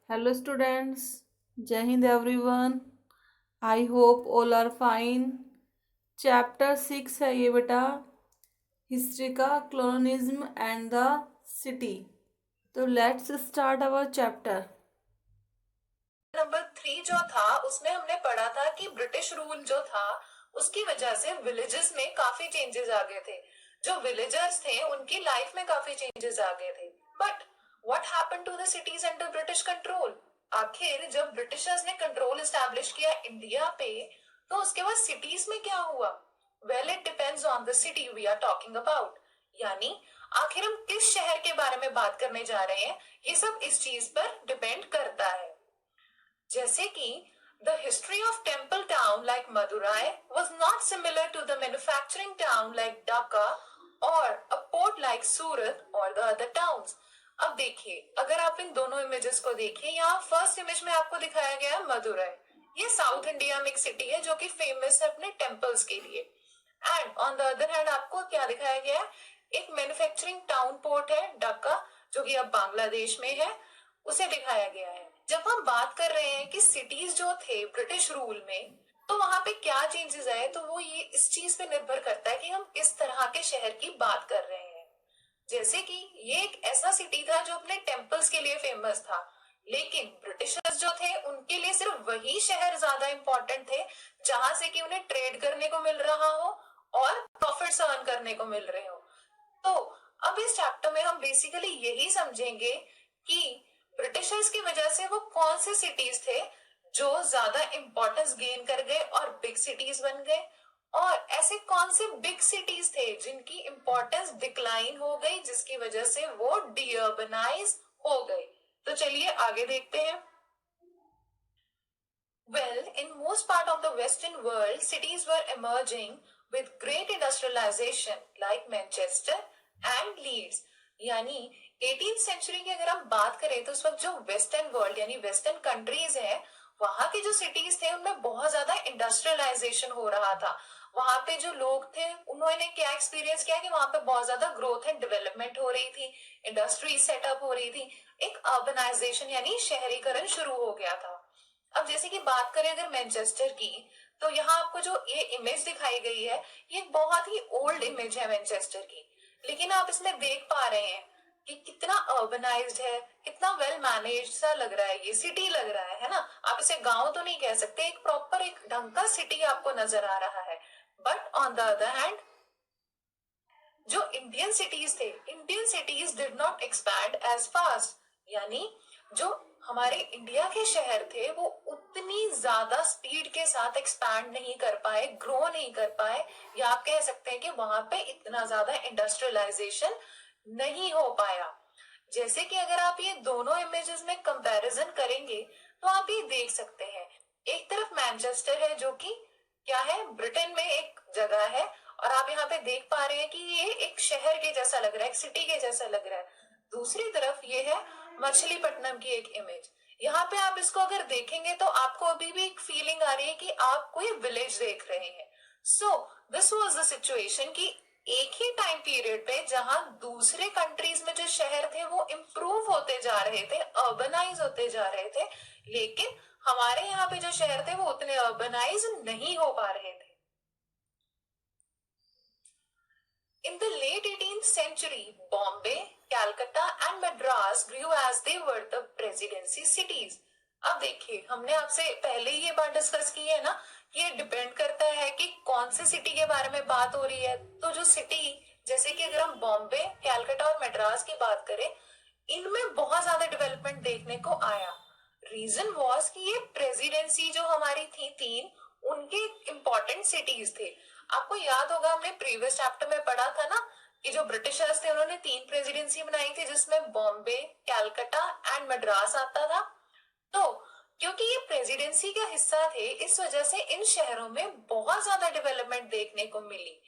Hello students, Jai Hind everyone. I hope all are fine. Chapter 6 है ये बेटा, history का कॉलोनिज्म एंड द सिटी. तो let's start our chapter. Number 3 जो था उसमें हमने पढ़ा था कि ब्रिटिश रूल जो था उसकी वजह से विलेजेस में काफी चेंजेस आ गए थे. जो विलेजर्स थे उनकी लाइफ में काफी चेंजेस आ गए थे. But what happened to the cities under British control? आखिर जब ब्रिटिशर्स ने कंट्रोल एस्टैब्लिश किया इंडिया पे तो उसके बाद सिटीज में क्या हुआ? Well, it depends on the city we are talking about. यानी आखिर हम किस शहर के बारे में बात करने जा रहे हैं, ये सब इस चीज पर डिपेंड करता है. जैसे कि the history of temple town like Madurai was not similar to the manufacturing town like Dhaka or a port like Surat or the other towns. अब देखिए, अगर आप इन दोनों इमेजेस को देखिए, यहाँ फर्स्ट इमेज में आपको दिखाया गया है मदुरई. ये साउथ इंडिया में एक सिटी है जो कि फेमस है अपने टेम्पल्स के लिए. And on the other hand आपको क्या दिखाया गया है? एक मैन्युफैक्चरिंग टाउन पोर्ट है ढाका, जो कि अब बांग्लादेश में है, उसे दिखाया गया है. जब हम बात कर रहे हैं कि सिटीज जो थे ब्रिटिश रूल में, तो वहां पे क्या चेंजेस आए, तो वो ये इस चीज पे निर्भर करता है कि हम किस तरह के शहर की बात कर रहे हैं. जैसे कि ये एक ऐसा सिटी था जो अपने टेम्पल्स के लिए फेमस था, लेकिन ब्रिटिशर्स जो थे उनके लिए सिर्फ वही शहर ज्यादा इंपॉर्टेंट थे जहां से कि उन्हें ट्रेड करने को मिल रहा हो और प्रॉफिट्स अर्न करने को मिल रहे हो. तो अब इस चैप्टर में हम बेसिकली यही समझेंगे कि ब्रिटिशर्स की वजह से वो कौन से सिटीज थे जो ज्यादा इंपॉर्टेंस गेन कर गए और बिग सिटीज बन गए, और ऐसे कौन से बिग सिटीज थे जिनकी इंपॉर्टेंस डिक्लाइन हो गई जिसकी वजह से वो डीअर्बनाइज हो गए. तो चलिए आगे देखते हैं. Well, in most part of the Western world, cities were emerging with great industrialization like Manchester and Leeds. यानी 18th सेंचुरी की अगर हम बात करें तो उस वक्त जो वेस्टर्न वर्ल्ड यानी वेस्टर्न कंट्रीज है, वहां के जो सिटीज थे उनमें बहुत ज्यादा इंडस्ट्रियलाइजेशन हो रहा था. वहां पे जो लोग थे उन्होंने क्या एक्सपीरियंस किया कि वहां पे बहुत ज्यादा ग्रोथ एंड डेवलपमेंट हो रही थी, इंडस्ट्री सेटअप हो रही थी, एक अर्बनाइजेशन यानी शहरीकरण शुरू हो गया था. अब जैसे कि बात करें अगर मैनचेस्टर की, तो यहाँ आपको जो ये इमेज दिखाई गई है, ये बहुत ही ओल्ड इमेज है मैनचेस्टर की. लेकिन आप इसमें देख पा रहे हैं कि कितना अर्बनाइज्ड है, कितना वेल मैनेज्ड सा लग रहा है, ये सिटी लग रहा है ना. आप इसे गांव तो नहीं कह सकते, एक प्रॉपर एक ढंग का सिटी आपको नजर आ रहा है. But on the other hand जो इंडियन सिटीज थे, Indian cities did not expand as fast. यानी जो हमारे इंडिया के शहर थे वो उतनी ज्यादा स्पीड के साथ एक्सपैंड नहीं कर पाए, ग्रो नहीं कर पाए, या आप कह सकते हैं कि वहां पे इतना ज्यादा इंडस्ट्रियलाइजेशन नहीं हो पाया. जैसे कि अगर आप ये दोनों इमेजेस में कंपैरिजन करेंगे तो आप ये देख सकते हैं, एक तरफ मैनचेस्टर है जो कि क्या है, ब्रिटेन में एक जगह है, और आप यहाँ पे देख पा रहे हैं कि ये एक शहर के जैसा लग रहा है, एक सिटी के जैसा लग रहा है. दूसरी तरफ ये है मछलीपट्टनम की एक इमेज. यहाँ पे आप इसको अगर देखेंगे तो आपको अभी भी एक फीलिंग आ रही है कि आप कोई विलेज देख रहे हैं. So this was the situation कि एक ही टाइम पीरियड पे जहां दूसरे कंट्रीज में जो शहर थे वो इम्प्रूव होते जा रहे थे, अर्बनाइज होते जा रहे थे, लेकिन हमारे यहाँ पे जो शहर थे वो उतने अर्बनाइज नहीं हो पा रहे थे. In the late 18th century, Bombay, Calcutta and Madras grew as they were the presidency cities. अब देखिए, हमने आपसे पहले ही ये बात डिस्कस की है ना कि ये डिपेंड करता है कि कौन से सिटी के बारे में बात हो रही है. तो जो सिटी, जैसे कि अगर हम बॉम्बे, कैलकाटा और मद्रास की बात करें, इनमें बहुत ज्यादा डेवलपमेंट देखने को आया. रीजन वॉज कि ये प्रेसिडेंसी जो हमारी थी तीन, उनके इंपॉर्टेंट सिटीज थे. आपको याद होगा हमने प्रीवियस चैप्टर में पढ़ा था ना कि जो ब्रिटिशर्स थे उन्होंने तीन प्रेसिडेंसी बनाई थी जिसमें बॉम्बे, कैलकाटा एंड मद्रास आता था. तो क्योंकि ये प्रेसिडेंसी का हिस्सा थे, इस वजह से इन शहरों में बहुत ज्यादा डेवलपमेंट देखने को मिली,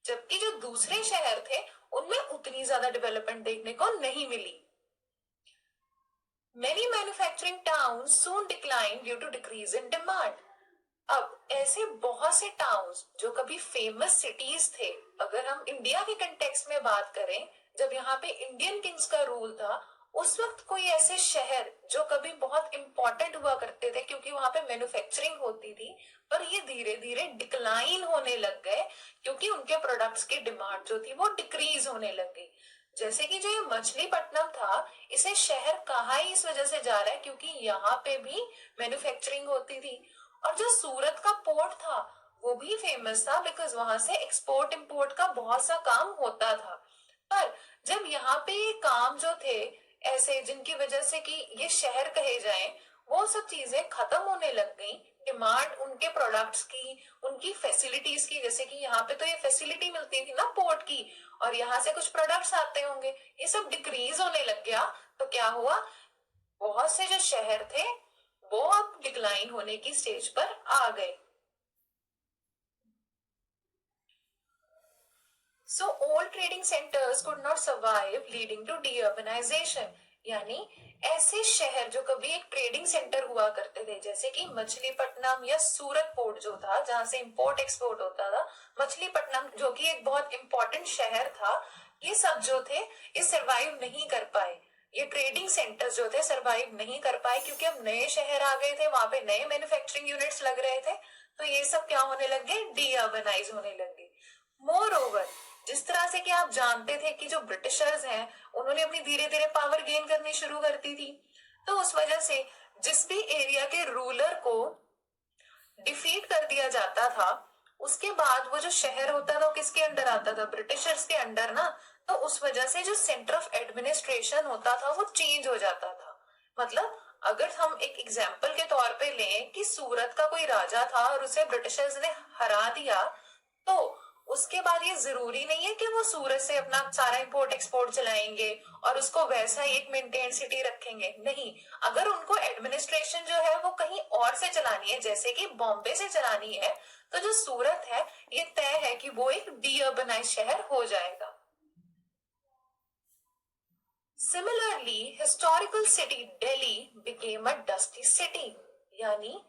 जबकि जो दूसरे शहर थे उनमें उतनी ज्यादा डेवलपमेंट देखने को नहीं मिली. Many manufacturing towns soon declined due to decrease in demand. अब ऐसे बहुत से टाउन्स जो कभी फेमस सिटीज थे, अगर हम इंडिया के कंटेक्स्ट में बात करें, जब यहाँ पे इंडियन किंग्स का रूल था, उस वक्त कोई ऐसे शहर जो कभी बहुत इंपॉर्टेंट हुआ करते थे क्योंकि वहां पे मैन्युफैक्चरिंग होती थी, पर ये धीरे धीरे डिक्लाइन होने लग गए क्योंकि उनके प्रोडक्ट्स की डिमांड जो थी वो डिक्रीज होने लग गई। जैसे कि जो ये मछलीपट्टनम था, इसे शहर कहा ही इस वजह से जा रहा है क्योंकि यहाँ पे भी मैन्युफैक्चरिंग होती थी। और जो सूरत का पोर्ट था वो भी फेमस था बिकॉज वहां से एक्सपोर्ट इंपोर्ट का बहुत सा काम होता था। पर जब यहाँ पे ये काम जो थे ऐसे जिनकी वजह से कि ये शहर कहे जाएं, वो सब चीजें खत्म होने लग गई। डिमांड उनके प्रोडक्ट्स की, उनकी फैसिलिटीज की, जैसे कि यहाँ पे तो ये फैसिलिटी मिलती थी ना पोर्ट की, और यहाँ से कुछ प्रोडक्ट्स आते होंगे, ये सब डिक्रीज होने लग गया। तो क्या हुआ, बहुत से जो शहर थे वो अब डिक्लाइन होने की स्टेज पर आ गए। So old trading centers could not survive, leading to deurbanization. यानी ऐसे शहर जो कभी एक ट्रेडिंग सेंटर हुआ करते थे, जैसे कि मछलीपट्टनम या सूरत पोर्ट जो था जहां से इंपोर्ट एक्सपोर्ट होता था, मछलीपट्टनम जो कि एक बहुत इंपॉर्टेंट शहर था, ये सब जो थे ये सरवाइव नहीं कर पाए। ये ट्रेडिंग सेंटर्स जो थे सरवाइव नहीं कर पाए क्योंकि अब नए शहर आ गए थे, वहां पे नए मैन्युफैक्चरिंग यूनिट्स लग रहे थे, तो ये सब क्या होने लग गए, डीअर्बनाइज होने लग गए। मोर ओवर, जिस तरह से कि आप जानते थे कि जो ब्रिटिशर्स हैं उन्होंने अपनी धीरे धीरे पावर गेन करनी शुरू कर दी थी, तो उस वजह से जिस भी एरिया के रूलर को डिफीट कर दिया जाता था, उसके बाद वो जो शहर होता था वो किसके अंडर आता था, ब्रिटिशर्स के अंडर ना। तो उस वजह से जो सेंटर ऑफ एडमिनिस्ट्रेशन होता था वो चेंज हो जाता था। मतलब अगर हम एक एग्जाम्पल के तौर पे लें कि सूरत का कोई राजा था और उसे ब्रिटिशर्स ने हरा दिया, तो उसके बाद ये जरूरी नहीं है कि वो सूरत से अपना सारा इंपोर्ट एक्सपोर्ट चलाएंगे और उसको वैसा ही एक मेंटेन सिटी रखेंगे, नहीं। अगर उनको एडमिनिस्ट्रेशन जो है वो कहीं और से चलानी है, जैसे कि बॉम्बे से चलानी है, तो जो सूरत है ये तय है कि वो एक डीअर्बनाइज शहर हो जाएगा। Similarly, historical city Delhi became a dusty city. यानी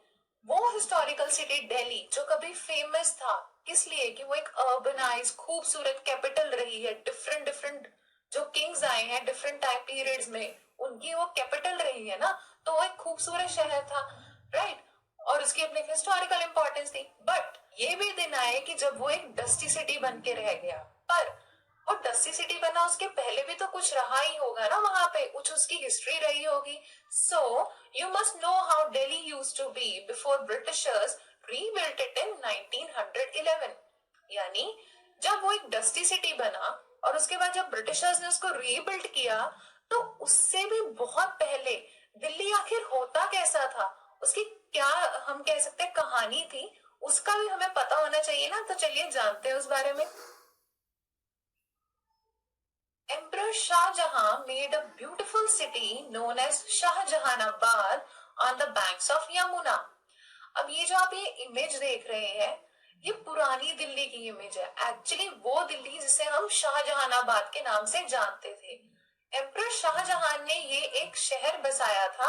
वो हिस्टोरिकल सिटी दिल्ली जो कभी फेमस था, किस लिए कि वो एक अर्बनाइज खूबसूरत कैपिटल रही है, डिफरेंट डिफरेंट जो किंग्स आए हैं डिफरेंट टाइम पीरियड्स में, उनकी वो कैपिटल रही है ना, तो वो एक खूबसूरत शहर था, राइट। और उसकी अपनी हिस्टोरिकल इंपॉर्टेंस थी। बट ये भी दिन आए कि जब वो एक डस्टी सिटी बन के रह गया। पर वो डस्टी सिटी बना उसके पहले भी तो कुछ रहा ही होगा ना, वहां पे कुछ उसकी हिस्ट्री रही होगी। So you must know how Delhi used to be before Britishers rebuilt it in 1911। यानी जब वो एक डस्टी सिटी बना और उसके बाद जब ब्रिटिशर्स ने उसको रीबिल्ड किया, तो उससे भी बहुत पहले दिल्ली आखिर होता कैसा था, उसकी क्या हम कह सकते हैं कहानी थी, उसका भी हमें पता होना चाहिए ना। तो चलिए जानते हैं उस बारे में। Emperor Shah Jahan made a beautiful city known as Shahjahanabad on the banks of Yamuna. अब ये जो आप ये इमेज देख रहे हैं, ये पुरानी दिल्ली की इमेज है। एक्चुअली वो दिल्ली जिसे हम शाहजहानाबाद के नाम से जानते थे। एम्परर शाहजहां ने ये एक शहर बसाया था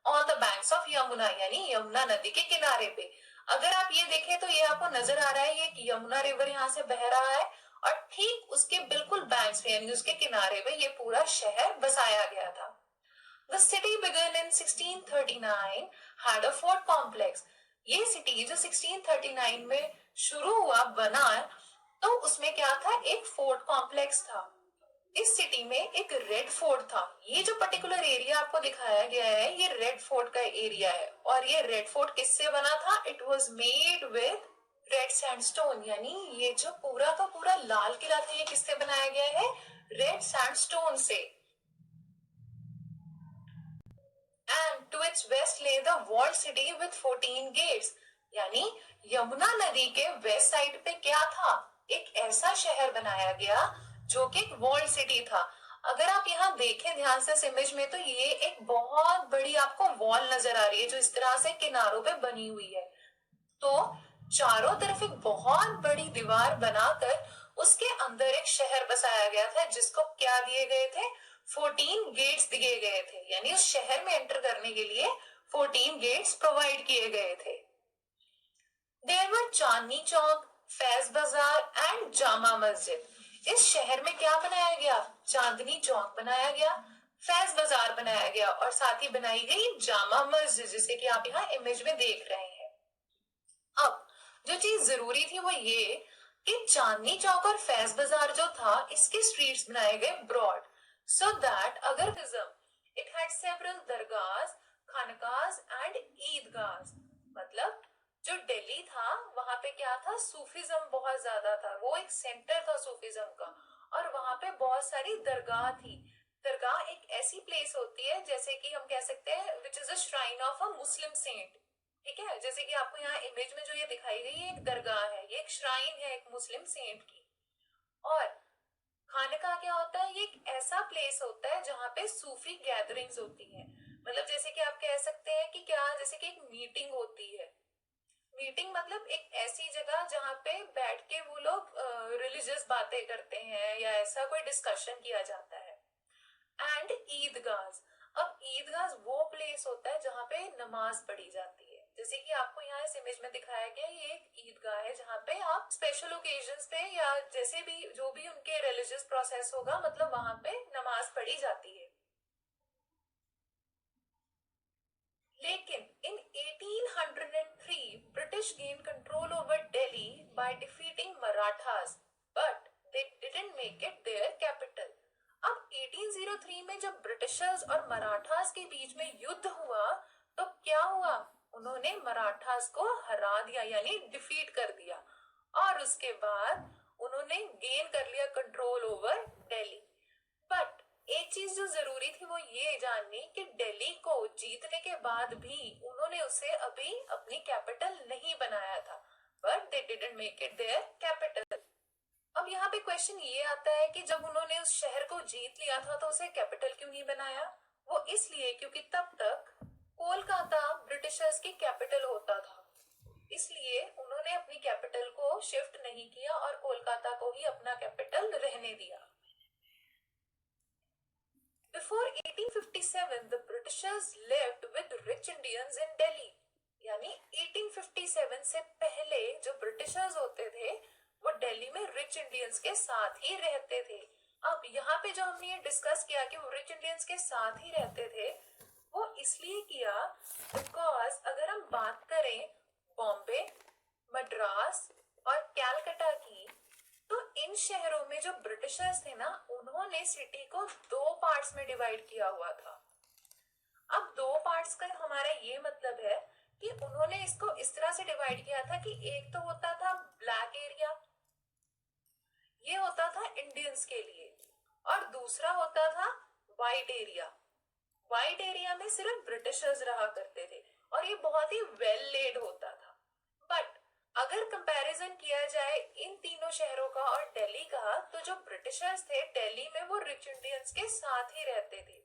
on the banks of Yamuna, यानी यमुना नदी के किनारे पे। अगर आप ये देखें तो ये आपको नजर आ रहा है, ये यमुना रिवर यहाँ से बह रहा है और ठीक उसके बिल्कुल बैंक्स पे यानी उसके किनारे पे ये पूरा शहर बसाया गया था। The city began in 1639, had a fort complex. ये सिटी जो 1639 में शुरू हुआ बना, तो उसमें क्या था, एक फोर्ट कॉम्प्लेक्स था। इस सिटी में एक रेड फोर्ट था। ये जो पर्टिकुलर एरिया आपको दिखाया गया है ये रेड फोर्ट का एरिया है। और ये रेड फोर्ट किससे बना था, it was made with red sandstone. यानी ये जो पूरा का पूरा लाल किला था ये किससे बनाया गया है, रेड सैंडस्टोन से। And to its west lay the walled city with 14 gates. यानी यमुना नदी के वेस्ट साइड पे क्या था, एक ऐसा शहर बनाया गया जो कि एक वॉल्ड सिटी था। अगर आप यहाँ देखें ध्यान से इस इमेज में, तो ये एक बहुत बड़ी आपको वॉल नजर आ रही है जो इस तरह से किनारों पे बनी हुई है। तो चारों तरफ एक बहुत बड़ी दीवार बनाकर उसके अंदर एक शहर बसाया गया था जिसको क्या दिए गए थे, 14 गेट्स दिए गए थे। यानी उस शहर में एंटर करने के लिए 14 गेट्स प्रोवाइड किए गए थे। देयर वर चांदनी चौक, फैज बाजार एंड जामा मस्जिद। इस शहर में क्या बनाया गया, चांदनी चौक बनाया गया, फैज बाजार बनाया गया और साथ ही बनाई गई जामा मस्जिद, जिसे कि आप यहाँ इमेज में देख रहे हैं। अब जो चीज जरूरी थी वो ये कि चांदनी चौक और फैज बाजार जो था इसके स्ट्रीट्स बनाए गए ब्रॉड, सो दैट अगर इट हैड सेवरल दरगाहs, खानकाज एंड ईदगाहs। मतलब जो दिल्ली था वहां पे क्या था, सूफीज्म बहुत ज्यादा था, वो एक सेंटर था सूफीज्म का, और वहां पे बहुत सारी दरगाह थी। दरगाह एक ऐसी प्लेस होती है जैसे कि हम कह सकते हैं which is a shrine of a Muslim saint. ठीक है, जैसे कि आपको यहाँ इमेज में जो ये दिखाई गई है एक दरगाह है, ये एक श्राइन है एक मुस्लिम सेंट की। और खानका क्या होता है, ये एक ऐसा प्लेस होता है जहाँ पे सूफी गैदरिंग्स होती हैं। मतलब जैसे कि आप कह सकते हैं कि क्या, जैसे कि एक मीटिंग होती है। मीटिंग मतलब एक ऐसी जगह जहाँ पे बैठ के वो लोग रिलीजियस बातें करते हैं या ऐसा कोई डिस्कशन किया जाता है। एंड ईदगाह, अब ईदगाह वो प्लेस होता है जहाँ पे नमाज पढ़ी जाती है। जैसे कि आपको यहाँ इस इमेज में दिखाया गया, ये एक ईदगाह है जहाँ पे आप स्पेशल ओकेजन्स पे या जैसे भी जो भी उनके रिलीजियस प्रोसेस होगा, मतलब वहां पे नमाज पढ़ी जाती है। लेकिन इन 1803 British gain control over Delhi by defeating Marathas, but they didn't make it their capital. अब 1803 में जब ब्रिटिशर्स और मराठास के बीच में युद्ध हुआ तो क्या हुआ, उन्होंने मराठास को हरा दिया यानी डिफीट कर दिया, और उसके बाद उन्होंने गेन कर लिया कंट्रोल ओवर दिल्ली। बट एक चीज जो जरूरी थी वो ये जाननी कि दिल्ली को जीतने के बाद भी उन्होंने उसे अभी अपनी कैपिटल नहीं बनाया था, but they didn't make it their capital. अब यहाँ पे क्वेश्चन ये आता है कि जब उन्होंने उस शहर को जीत लिया था तो उसे कैपिटल क्यों नहीं बनाया। वो इसलिए क्योंकि तब तक कोलकाता ब्रिटिशर्स की कैपिटल होता था, इसलिए उन्होंने अपनी कैपिटल को शिफ्ट नहीं किया और कोलकाता को ही अपना कैपिटल रहने दिया। Before 1857, the Britishers lived with rich Indians in Delhi. यानी 1857 से पहले जो ब्रिटिशर्स होते थे वो दिल्ली में रिच इंडियंस के साथ ही रहते थे। अब यहाँ पे जो हमने ये डिस्कस किया कि वो रिच इंडियंस के साथ ही रहते थे, वो इसलिए किया बिकॉज अगर हम बात करें बॉम्बे, मद्रास और कैलकाटा की, तो इन शहरों में जो ब्रिटिशर्स थे ना उन्होंने सिटी को दो पार्ट्स में डिवाइड किया हुआ था। अब दो पार्ट्स का हमारा ये मतलब है कि उन्होंने इसको इस तरह से डिवाइड किया था कि एक तो होता था ब्लैक एरिया, ये होता था इंडियंस के लिए, और दूसरा होता था व्हाइट एरिया। व्हाइट एरिया में सिर्फ ब्रिटिशर्स रहा करते थे और ये बहुत ही वेल लेड होता था। बट अगर कंपैरिजन किया जाए इन तीनों शहरों का और दिल्ली का, तो जो ब्रिटिशर्स थे दिल्ली में वो रिच इंडियंस के साथ ही रहते थे,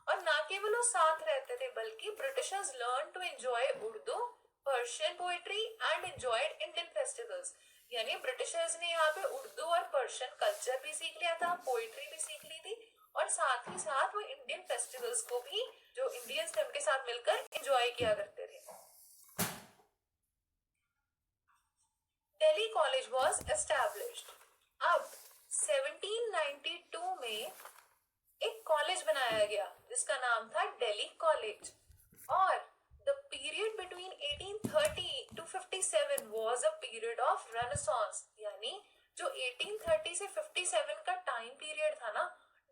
और ना केवल वो साथ रहते थे बल्कि Britishers learn to enjoy Urdu, Persian poetry and enjoyed Indian festivals. यानी ब्रिटिशर्स ने यहाँ पे उर्दू और पर्शियन कल्चर भी सीख लिया था, पोएट्री भी सीख ली थी, और साथ ही साथ वो इंडियन फेस्टिवल्स को भी जो इंडियंस थे उनके साथ मिलकर एंजॉय किया करते थे। Delhi college was established. अब 1792 में एक कॉलेज बनाया गया जिसका नाम था दिल्ली कॉलेज, और the period between 1830 to 57 was a period of renaissance. यानी जो 1830 से 57 का टाइम पीरियड था ना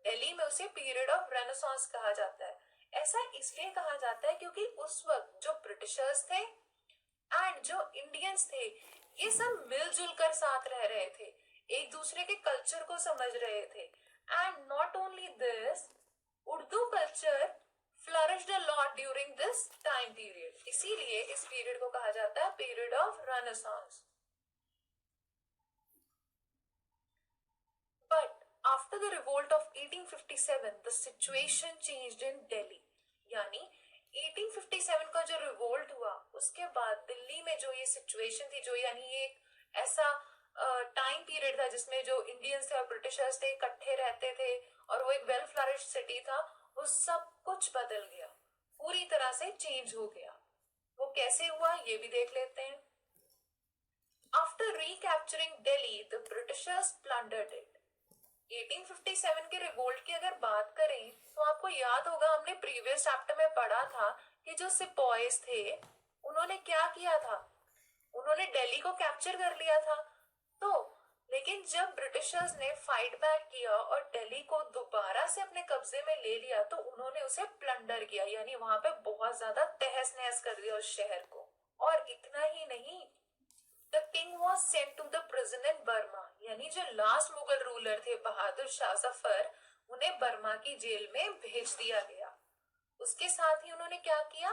दिल्ली में, उसे पीरियड ऑफ रेनेसांस कहा जाता है। ऐसा इसलिए कहा जाता है क्योंकि उस वक्त जो ब्रिटिशर्स थे एंड जो इंडियंस थे ये सब मिलजुल कर साथ रह रहे थे, एक दूसरे के कल्चर को समझ रहे थे। And not only this, Urdu culture flourished a lot during this time period, इसीलिए इस पीरियड को कहा जाता है period of renaissance. But after the revolt of 1857 the situation changed in Delhi. यानी 1857 का जो रिवोल्ट हुआ उसके बाद दिल्ली में जो ये सिचुएशन थी, जो यानी ये एक ऐसा टाइम पीरियड था जिसमें जो इंडियंस थे और ब्रिटिशर्स थे इकट्ठे रहते थे और वो एक वेल फ्लरिश्ड सिटी था, वो सब कुछ बदल गया, पूरी तरह से चेंज हो गया। वो कैसे हुआ ये भी देख लेते हैं। After recapturing Delhi the Britishers plundered it. 1857 के रिवोल्ट की अगर बात करें तो आपको याद होगा हमने प्रीवियस चैप्टर में पढ़ा था कि जो सिपॉयज थे उन्होंने क्या किया था, उन्होंने दिल्ली को कैप्चर कर लिया था। तो लेकिन जब ब्रिटिशर्स ने फाइट बैक किया और दिल्ली को दोबारा से अपने कब्जे में ले लिया तो उन्होंने उसे प्लंडर किया, यानी वहां पे बहुत ज्यादा तहस नहस कर दिया उस शहर को। और इतना ही नहीं, the king was sent to the prison in Burma, यानी जो लास्ट मुगल रूलर थे बहादुर शाह जफर, उन्हें बर्मा की जेल में भेज दिया गया। उसके साथ ही उन्होंने क्या किया,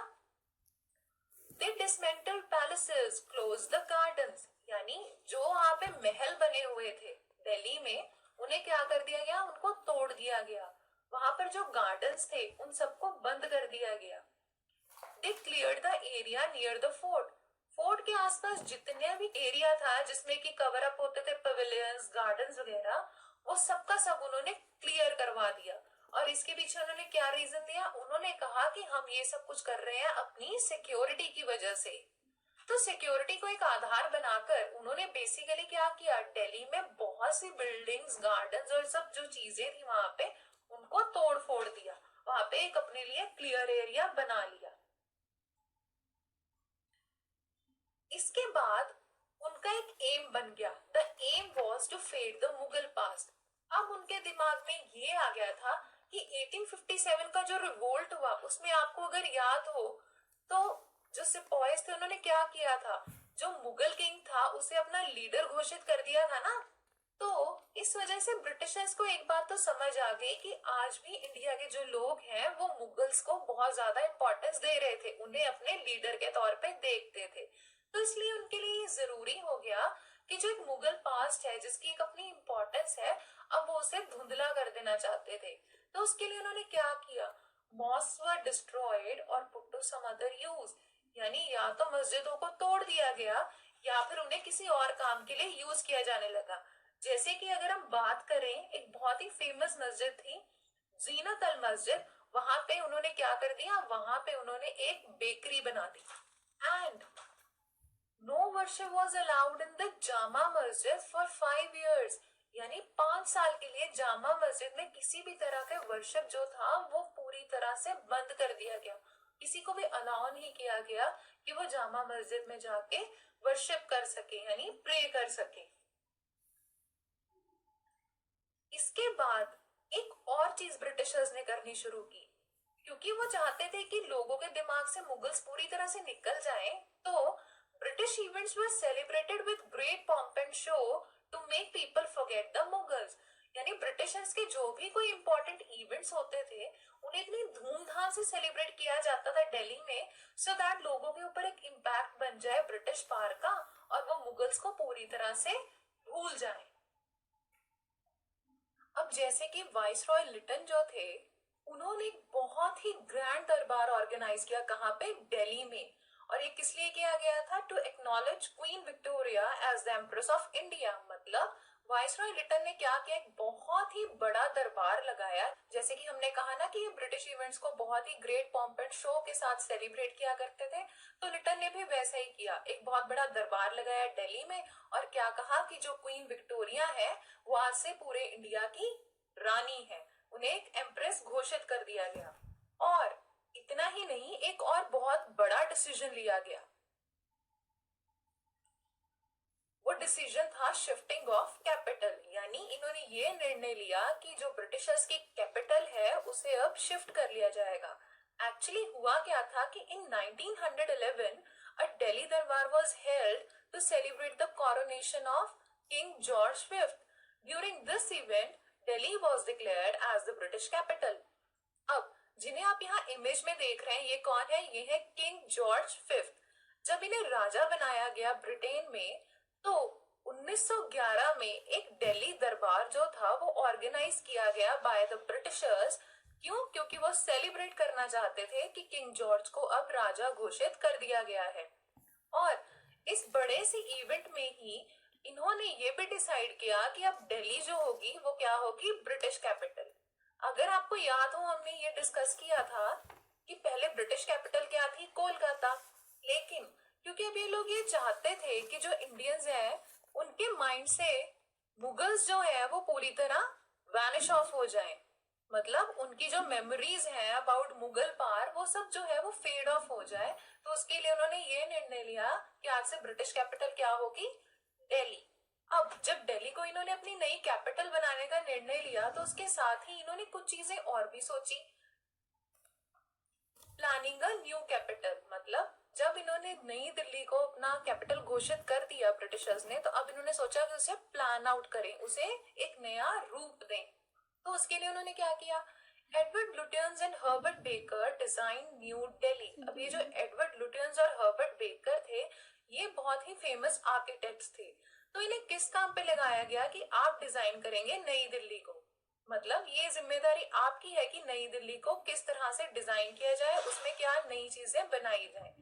they dismantle palaces, close the gardens, यानी जो वहां पे महल बने हुए थे दिल्ली में उन्हें क्या कर दिया गया, उनको तोड़ दिया गया। वहां पर जो गार्डन्स थे उन सबको बंद कर दिया गया। They cleared the area near the fort, fort के आसपास जितने भी एरिया था जिसमें कि कवर अप होते थे पवेलियंस, गार्डन्स वगैरह, वो सबका सब उन्होंने क्लियर करवा दिया। और इसके पीछे उन्होंने क्या रीजन दिया, उन्होंने कहा कि हम ये सब कुछ कर रहे हैं अपनी सिक्योरिटी की वजह से। तो सिक्योरिटी को एक आधार बनाकर उन्होंने बेसिकली क्या किया, दिल्ली में बहुत सी बिल्डिंग्स, गार्डन्स और सब जो चीजें थी वहां पे उनको तोड़ फोड़ दिया, वहां पे एक अपने लिए क्लियर एरिया बना लिया। इसके बाद उनका एक एम बन गया, the aim was to fade the Mughal past. अब उनके दिमाग में ये आ गया था कि 1857 का जो रिवोल्ट हुआ उसमें आपको अगर याद हो तो जो सिपॉयज थे उन्होंने क्या किया था, जो मुगल किंग था उसे अपना लीडर घोषित कर दिया था ना। तो इस वजह से ब्रिटिशर्स को एक बात तो समझ आ गई कि आज भी इंडिया के जो लोग हैं वो मुगल्स को बहुत ज्यादा इंपॉर्टेंस दे रहे थे, उन्हें अपने लीडर के तौर पे देखते थे। तो इसलिए उनके लिए ये जरूरी हो गया कि जो एक मुगल पास्ट है जिसकी एक अपनी इंपॉर्टेंस है, अब वो उसे धुंधला कर देना चाहते थे। तो उसके लिए उन्होंने क्या किया, मॉस्क वर डिस्ट्रॉयड और put to some other use, यानी या तो मस्जिदों को तोड़ दिया गया या फिर उन्हें किसी और काम के लिए यूज किया जाने लगा। जैसे कि अगर हम बात करें, एक बहुत ही फेमस मस्जिद थी जीनत अल मस्जिद, वहां पे उन्होंने क्या कर दिया, वहां पे उन्होंने एक बेकरी बना दी। And no worship was allowed in the Jama Masjid for 5 years, यानी 5 साल के लिए जामा मस्जिद में किसी भी तरह के वर्शिप जो था वो पूरी तरह से बंद कर दिया गया। किसी को भी अलाउ नहीं किया गया कि वो जामा मस्जिद में जाके वर्शिप कर सके, यानी प्रे कर सके। इसके बाद एक और चीज ब्रिटिशर्स ने करनी शुरू की, क्योंकि वो चाहते थे कि लोगों के दिमाग से मुगल्स पूरी तरह से निकल जाएं, तो British events were celebrated with great pomp and show to make people forget the Mughals, यानी ब्रिटिशर्स के जो भी कोई इंपॉर्टेंट इवेंट्स होते थे उन्हें इतनी धूमधाम से सेलिब्रेट किया जाता था दिल्ली में, सो दैट लोगों के ऊपर एक इम्पैक्ट बन जाए ब्रिटिश पावर का और वो मुगल्स को पूरी तरह से भूल जाए। अब जैसे कि वाइसरॉय लिटन जो थे उन्होंने एक बहुत ही ग्रैंड दरबार ऑर्गेनाइज किया, कहाँ पे, दिल्ली में। और ये किस लिए किया गया था, to acknowledge Queen Victoria as the empress of India. मतलब वाइसरॉय लिटन ने क्या किया, एक बहुत ही बड़ा दरबार लगाया। जैसे कि हमने कहा ना कि ये ब्रिटिश इवेंट्स को बहुत ही ग्रेट पॉम्प एंड शो के साथ सेलिब्रेट किया करते थे, तो लिटन ने भी वैसा ही किया, एक बहुत बड़ा दरबार लगाया दिल्ली में और क्या कहा कि जो क्वीन विक्टोरिया है वो आज से पूरे इंडिया की रानी है, उन्हें एक एम्प्रेस घोषित कर दिया गया। और इतना ही नहीं, एक और बहुत बड़ा डिसीजन लिया गया, वो डिसीजन था शिफ्टिंग ऑफ कैपिटल, यानी इन्होंने ये निर्णय लिया कि जो ब्रिटिशर्स की कैपिटल है उसे अब शिफ्ट कर लिया जाएगा। एक्चुअली हुआ क्या था कि इन 1911 a Delhi दरबार was held to celebrate the coronation of King George V. During this event, Delhi was declared as the British capital. अब जिन्हें आप यहाँ इमेज में देख रहे हैं ये कौन है, ये है किंग जॉर्ज फिफ्थ। जब इन्हें राजा बनाया गया ब्रिटेन में तो 1911 में एक दिल्ली दरबार जो था वो ऑर्गेनाइज किया गया बाय द ब्रिटिशर्स। क्यों, क्योंकि वो सेलिब्रेट करना चाहते थे कि किंग जॉर्ज को अब राजा घोषित कर दिया गया है। और इस बड़े से इवेंट में ही इन्होंने ये भी डिसाइड किया कि अब दिल्ली जो होगी वो क्या होगी, ब्रिटिश कैपिटल। अगर आपको याद हो हमने ये डिस्कस किया था कि पहले ब्रिटिश कैपिटल क्या थी, कोलकाता, लेकिन क्योंकि अब ये लोग ये चाहते थे कि जो इंडियंस हैं उनके माइंड से मुगल्स जो है वो पूरी तरह वैनिश ऑफ हो जाएं, मतलब उनकी जो मेमोरीज हैं अबाउट मुगल पार वो सब जो है वो फेड ऑफ हो जाए। तो उसके लिए उन्होंने ये निर्णय लिया कि आज से ब्रिटिश कैपिटल क्या होगी, दिल्ली। अब जब दिल्ली को इन्होंने अपनी नई कैपिटल बनाने का निर्णय लिया तो उसके साथ ही इन्होंने कुछ चीजें और भी सोची। प्लानिंग अ न्यू कैपिटल, मतलब जब इन्होंने नई दिल्ली को अपना कैपिटल घोषित कर दिया ब्रिटिशर्स ने, तो अब इन्होंने सोचा कि उसे प्लान आउट करें, उसे एक नया रूप दें। तो उसके लिए उन्होंने क्या किया, Edward Lutyens and Herbert baker design new Delhi. अब ये जो एडवर्ड लुटियंस और हर्बर्ट बेकर थे ये बहुत ही फेमस आर्किटेक्ट्स थे। तो इन्हें किस काम पे लगाया गया कि आप डिजाइन करेंगे नई दिल्ली को, मतलब ये जिम्मेदारी आपकी है कि नई दिल्ली को किस तरह से डिजाइन किया जाए, उसमें क्या नई चीजें बनाई जाए।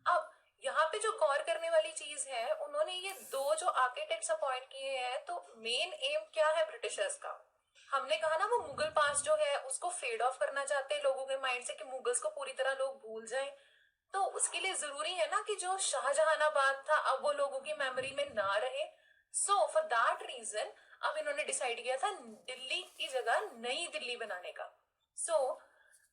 अब यहाँ पे जो गौर करने वाली चीज है, उन्होंने ये दो जो आर्किटेक्ट्स अपॉइंट किए हैं, तो मेन एम क्या है ब्रिटिशर्स का, हमने कहा ना वो मुगल पास जो है उसको फेड ऑफ करना चाहते हैं लोगों के माइंड से कि मुगल्स को पूरी तरह लोग भूल जाएं। तो उसके लिए जरूरी है ना कि जो शाहजहानाबाद था अब वो लोगों की मेमोरी में ना रहे। सो फॉर दैट रीजन अब इन्होंने डिसाइड किया था दिल्ली की जगह नई दिल्ली बनाने का। सो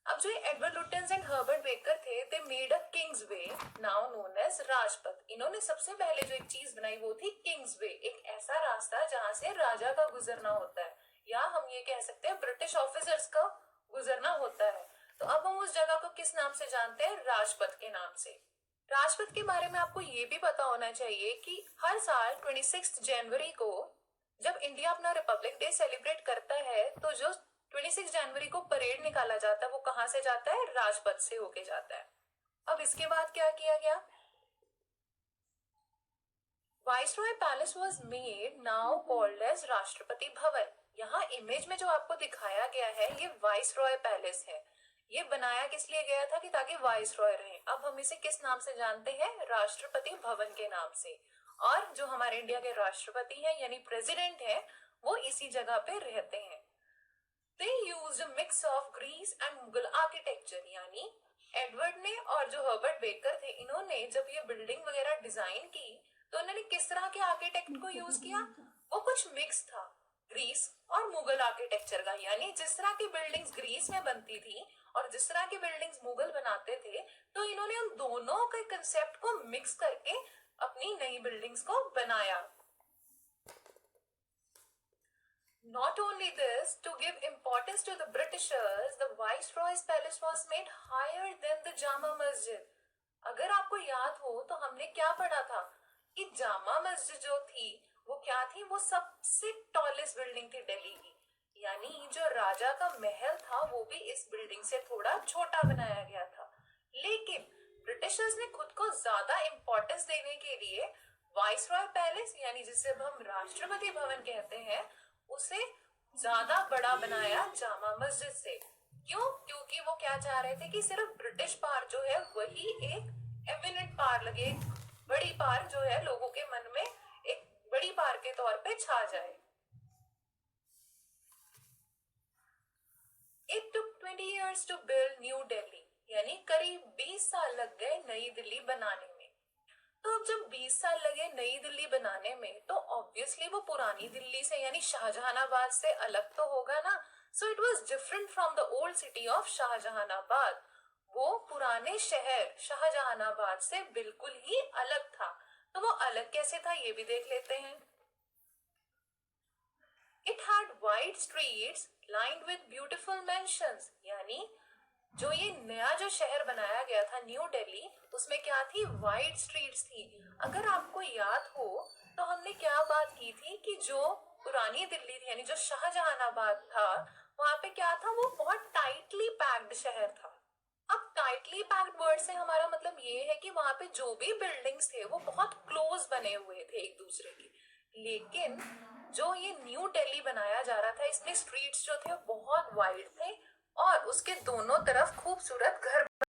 अब जो Edward Lutyens and Herbert Baker थे, they made a Kingsway now known as Rajpath. इन्होंने सबसे पहले जो एक चीज बनाई वो थी किंग्स वे, एक ऐसा रास्ता जहां से राजा का गुजरना होता है, या हम ये कह सकते हैं ब्रिटिश ऑफिसर्स का गुजरना होता है। तो अब हम उस जगह को किस नाम से जानते हैं, राजपथ के नाम से। राजपथ के बारे में आपको ये भी पता होना चाहिए कि हर साल 26 जनवरी को जब इंडिया अपना रिपब्लिक डे सेलिब्रेट करता है तो जो 26 जनवरी को परेड निकाला जाता है वो कहां से जाता है, राजपथ से होके जाता है। अब इसके बाद क्या किया गया, viceroy palace was made now called as Rashtrapati Bhavan. यहाँ इमेज में जो आपको दिखाया गया है ये वाइसरॉय पैलेस है। ये बनाया किस लिए गया था कि ताकि वाइसरॉय रहे। अब हम इसे किस नाम से जानते हैं, राष्ट्रपति भवन के नाम से। और जो हमारे इंडिया के राष्ट्रपति हैं यानी प्रेसिडेंट है वो इसी जगह पे रहते हैं। They used a mix of Greece and Mughal architecture, यानी एडवर्ड ने और जो हर्बर्ट बेकर थे इन्होंने जब ये बिल्डिंग वगैरह डिजाइन की तो उन्होंने किस तरह के आर्किटेक्ट को यूज किया, वो कुछ मिक्स था ग्रीस और मुगल आर्किटेक्चर का। यानी जिस तरह की बिल्डिंग्स ग्रीस में बनती थी और जिस तरह की बिल्डिंग्स मुगल बनाते थे, तो इन्होंने उन दोनों के कंसेप्ट को मिक्स करके अपनी नई बिल्डिंग्स को बनाया। Not only this, to give importance to the Britishers, the Viceroy's palace was made higher than the Jama Masjid. अगर आपको याद हो तो हमने क्या पढ़ा था कि जामा मस्जिद जो थी वो क्या थी, वो सबसे टॉलेस्ट बिल्डिंग थी दिल्ली की। यानी जो राजा का महल था वो भी इस बिल्डिंग से थोड़ा छोटा बनाया गया था। लेकिन ब्रिटिशर्स ने खुद को ज्यादा इंपॉर्टेंस देने के लिए वाइसरॉय पैलेस यानी जिसे हम राष्ट्रपति भवन कहते हैं उसे ज्यादा बड़ा बनाया जामा मस्जिद से। क्यों, क्योंकि वो क्या चाह रहे थे कि सिर्फ ब्रिटिश पार जो है वही एक एमिनेंट पार लगे, बड़ी पार जो है लोगों के मन में एक बड़ी पार के तौर पे छा जाए। It took 20 years to build New Delhi, यानी करीब 20 साल लग गए नई दिल्ली बनाने में। तो अब जब 20 साल लगे नई दिल्ली बनाने में तो ऑब्वियसली वो पुरानी दिल्ली से यानी शाहजहानाबाद से अलग तो होगा ना। So it was different from the old city of Shahjahanabad. वो पुराने शहर शाहजहानाबाद से बिल्कुल ही अलग था। तो वो अलग कैसे था ये भी देख लेते हैं। It had wide streets lined with beautiful mansions, यानी जो ये नया जो शहर बनाया गया था न्यू दिल्ली उसमें क्या थी, वाइड स्ट्रीट्स थी। अगर आपको याद हो तो हमने क्या बात की थी कि जो पुरानी दिल्ली थी यानी जो शाहजहानाबाद था वहां पे क्या था, वो बहुत टाइटली पैक्ड शहर था। अब टाइटली पैक्ड वर्ड से हमारा मतलब ये है कि वहां पे जो भी बिल्डिंग्स थे वो बहुत क्लोज बने हुए थे एक दूसरे के। लेकिन जो ये न्यू दिल्ली बनाया जा रहा था इसमें स्ट्रीट्स जो थे बहुत वाइड थे और उसके दोनों तरफ खूबसूरत घर